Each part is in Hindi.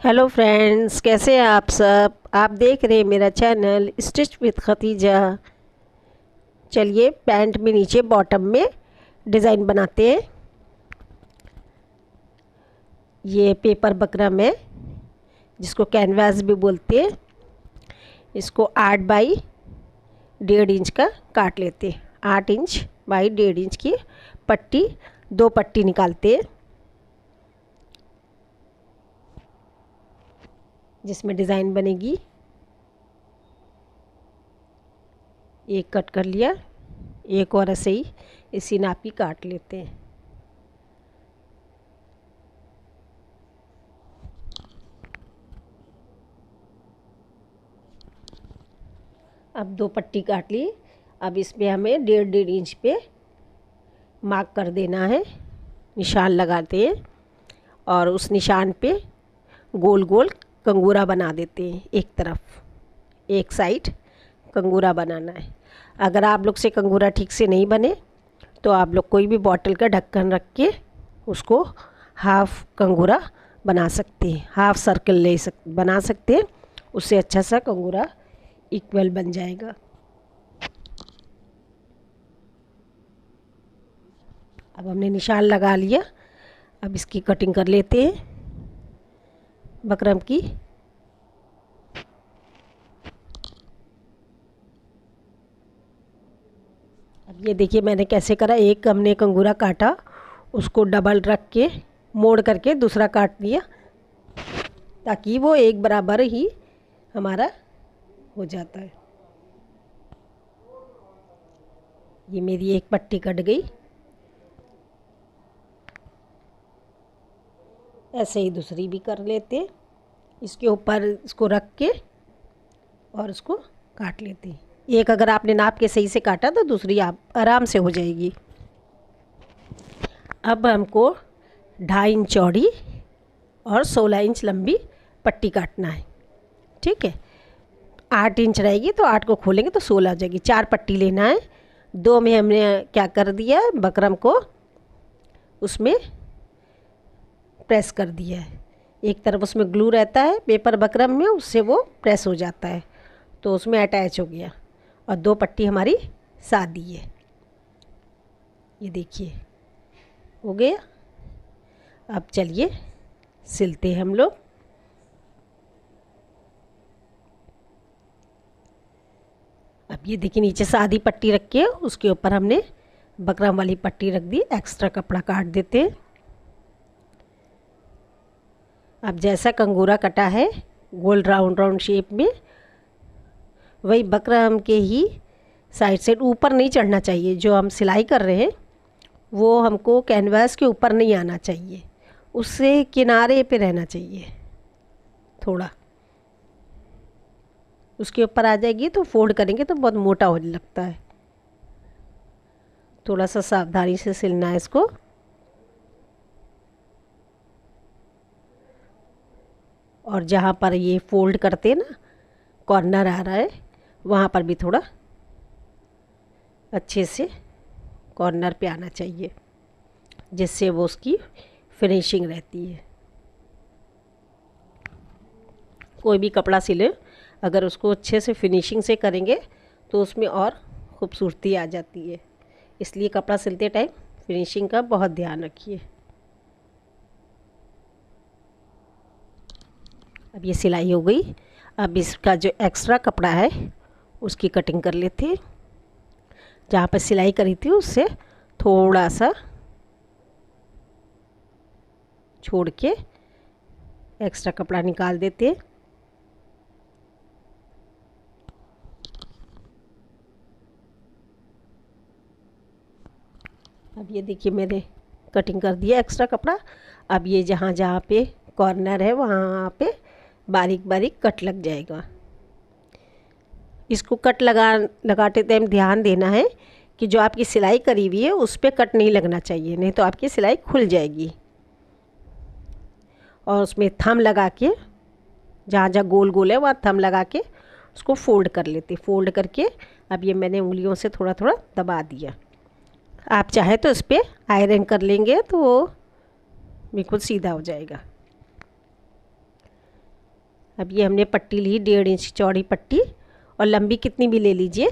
हेलो फ्रेंड्स, कैसे हैं आप सब। आप देख रहे हैं मेरा चैनल स्टिच विद खतीजा। चलिए पैंट में नीचे बॉटम में डिज़ाइन बनाते हैं। ये पेपर बकरम है जिसको कैनवास भी बोलते हैं। इसको 8 बाई 1.5 इंच का काट लेते हैं। 8 इंच बाई 1.5 इंच की पट्टी, 2 पट्टी निकालते हैं जिसमें डिज़ाइन बनेगी। एक कट कर लिया, एक और ऐसे ही इसी नाप की काट लेते हैं। अब 2 पट्टी काट ली। अब इसमें हमें 1.5 इंच पे मार्क कर देना है, निशान लगाते हैं और उस निशान पे गोल गोल कंगूरा बना देते हैं। एक तरफ, एक साइड कंगूरा बनाना है। अगर आप लोग से कंगूरा ठीक से नहीं बने तो आप लोग कोई भी बॉटल का ढक्कन रख के उसको हाफ कंगूरा बना सकते हैं, हाफ सर्कल बना सकते हैं। उससे अच्छा सा कंगूरा इक्वल बन जाएगा। अब हमने निशान लगा लिया। अब इसकी कटिंग कर लेते हैं बकरम की। अब ये देखिए मैंने कैसे करा। एक हमने कंगूरा काटा, उसको डबल रख के मोड़ करके दूसरा काट दिया ताकि वो एक बराबर ही हमारा हो जाता है। ये मेरी एक पट्टी कट गई। ऐसे ही दूसरी भी कर लेते हैं। इसके ऊपर इसको रख के और उसको काट लेते हैं। एक अगर आपने नाप के सही से काटा तो दूसरी आप आराम से हो जाएगी। अब हमको 2.5 इंच चौड़ी और 16 इंच लंबी पट्टी काटना है। ठीक है, 8 इंच रहेगी तो 8 को खोलेंगे तो 16 हो जाएगी। 4 पट्टी लेना है। 2 में हमने क्या कर दिया, बकरम को उसमें प्रेस कर दिया है। एक तरफ उसमें ग्लू रहता है पेपर बकरम में, उससे वो प्रेस हो जाता है तो उसमें अटैच हो गया और 2 पट्टी हमारी सादी है। ये देखिए हो गया। अब चलिए सिलते हैं हम लोग। अब ये देखिए नीचे सादी पट्टी रख के उसके ऊपर हमने बकरम वाली पट्टी रख दी। एक्स्ट्रा कपड़ा काट देते हैं। अब जैसा कंगूरा कटा है गोल राउंड राउंड शेप में, वही बकरम के ही साइड से ऊपर नहीं चढ़ना चाहिए। जो हम सिलाई कर रहे हैं वो हमको कैनवास के ऊपर नहीं आना चाहिए, उससे किनारे पे रहना चाहिए। थोड़ा उसके ऊपर आ जाएगी तो फोल्ड करेंगे तो बहुत मोटा होने लगता है। थोड़ा सा सावधानी से सिलना है इसको। और जहाँ पर ये फोल्ड करते हैं ना, कॉर्नर आ रहा है, वहाँ पर भी थोड़ा अच्छे से कॉर्नर पे आना चाहिए जिससे वो उसकी फिनिशिंग रहती है। कोई भी कपड़ा सिले अगर उसको अच्छे से फिनिशिंग से करेंगे तो उसमें और खूबसूरती आ जाती है। इसलिए कपड़ा सिलते टाइम फिनिशिंग का बहुत ध्यान रखिए। अब ये सिलाई हो गई। अब इसका जो एक्स्ट्रा कपड़ा है उसकी कटिंग कर लेते हैं। जहाँ पर सिलाई करी थी उससे थोड़ा सा छोड़ के एक्स्ट्रा कपड़ा निकाल देते हैं। अब ये देखिए मैंने कटिंग कर दिया एक्स्ट्रा कपड़ा। अब ये जहाँ जहाँ पे कॉर्नर है वहाँ पे बारीक बारीक कट लग जाएगा। इसको कट लगाते टाइम ध्यान देना है कि जो आपकी सिलाई करी हुई है उस पर कट नहीं लगना चाहिए, नहीं तो आपकी सिलाई खुल जाएगी। और उसमें थंब लगा के जहाँ जहाँ गोल गोल है वहाँ थंब लगा के उसको फोल्ड कर लेते। फोल्ड करके अब ये मैंने उंगलियों से थोड़ा थोड़ा दबा दिया। आप चाहे तो इस पर आयरन कर लेंगे तो वो बिल्कुल सीधा हो जाएगा। अब ये हमने पट्टी ली 1.5 इंच चौड़ी पट्टी, और लंबी कितनी भी ले लीजिए।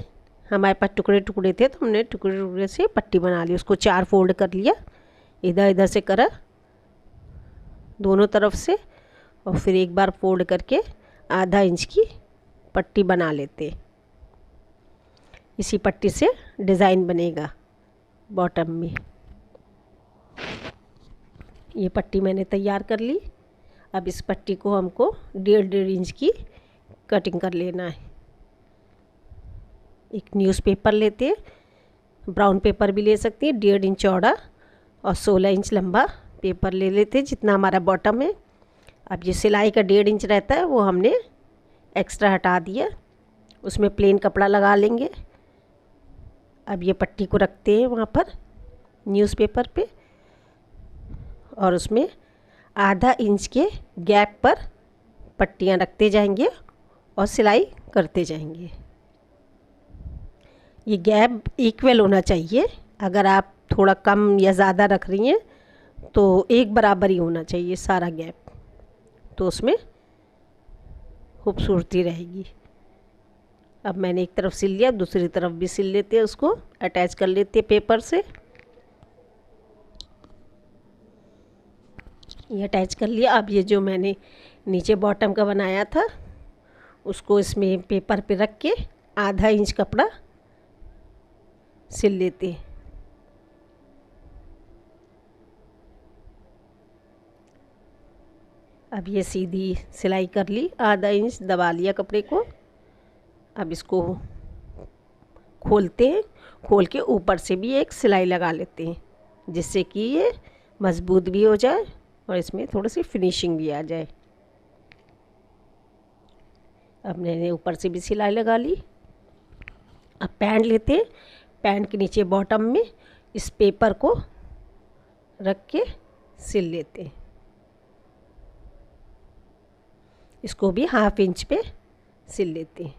हमारे पास टुकड़े टुकड़े थे तो हमने टुकड़े टुकड़े से पट्टी बना ली। उसको 4 फोल्ड कर लिया, इधर इधर से करा दोनों तरफ से, और फिर एक बार फोल्ड करके आधा इंच की पट्टी बना लेते। इसी पट्टी से डिज़ाइन बनेगा बॉटम में। ये पट्टी मैंने तैयार कर ली। अब इस पट्टी को हमको 1.5 इंच की कटिंग कर लेना है। एक न्यूज़पेपर लेते हैं, ब्राउन पेपर भी ले सकती है, 1.5 इंच चौड़ा और 16 इंच लंबा पेपर ले लेते हैं, जितना हमारा बॉटम है। अब ये सिलाई का 1.5 इंच रहता है, वो हमने एक्स्ट्रा हटा दिया, उसमें प्लेन कपड़ा लगा लेंगे। अब ये पट्टी को रखते हैं वहाँ पर न्यूज़पेपर पे, और उसमें आधा इंच के गैप पर पट्टियाँ रखते जाएंगे और सिलाई करते जाएंगे। ये गैप इक्वल होना चाहिए। अगर आप थोड़ा कम या ज़्यादा रख रही हैं तो एक बराबर ही होना चाहिए सारा गैप, तो उसमें खूबसूरती रहेगी। अब मैंने एक तरफ सिल लिया, दूसरी तरफ भी सिल लेते हैं, उसको अटैच कर लेते हैं पेपर से। ये अटैच कर लिया। अब ये जो मैंने नीचे बॉटम का बनाया था उसको इसमें पेपर पे रख के आधा इंच कपड़ा सिल लेते हैं। अब ये सीधी सिलाई कर ली, आधा इंच दबा लिया कपड़े को। अब इसको खोलते हैं, खोल के ऊपर से भी एक सिलाई लगा लेते हैं, जिससे कि ये मज़बूत भी हो जाए और इसमें थोड़ी सी फिनिशिंग भी आ जाए। अब मैंने ऊपर से भी सिलाई लगा ली। अब पैंट लेते हैं, पैंट के नीचे बॉटम में इस पेपर को रख के सिल लेते हैं। इसको भी 1/2 इंच पे सिल लेते हैं।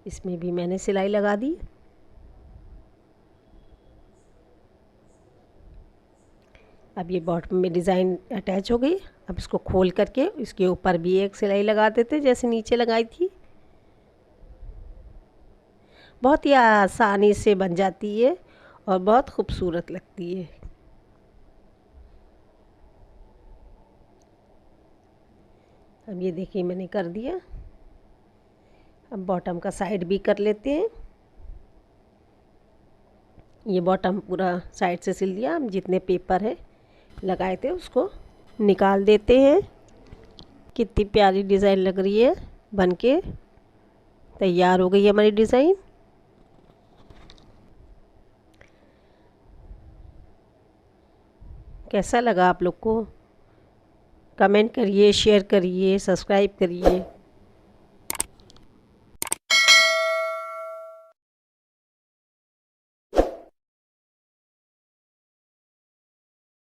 इसमें भी मैंने सिलाई लगा दी। अब ये बॉटम में डिज़ाइन अटैच हो गई। अब इसको खोल करके इसके ऊपर भी एक सिलाई लगा देते जैसे नीचे लगाई थी। बहुत ही आसानी से बन जाती है और बहुत खूबसूरत लगती है। अब ये देखिए मैंने कर दिया। अब बॉटम का साइड भी कर लेते हैं। ये बॉटम पूरा साइड से सिल दिया। अब जितने पेपर है लगाए थे उसको निकाल देते हैं। कितनी प्यारी डिज़ाइन लग रही है, बनके तैयार हो गई है हमारी डिज़ाइन। कैसा लगा आप लोग को? कमेंट करिए, शेयर करिए, सब्सक्राइब करिए।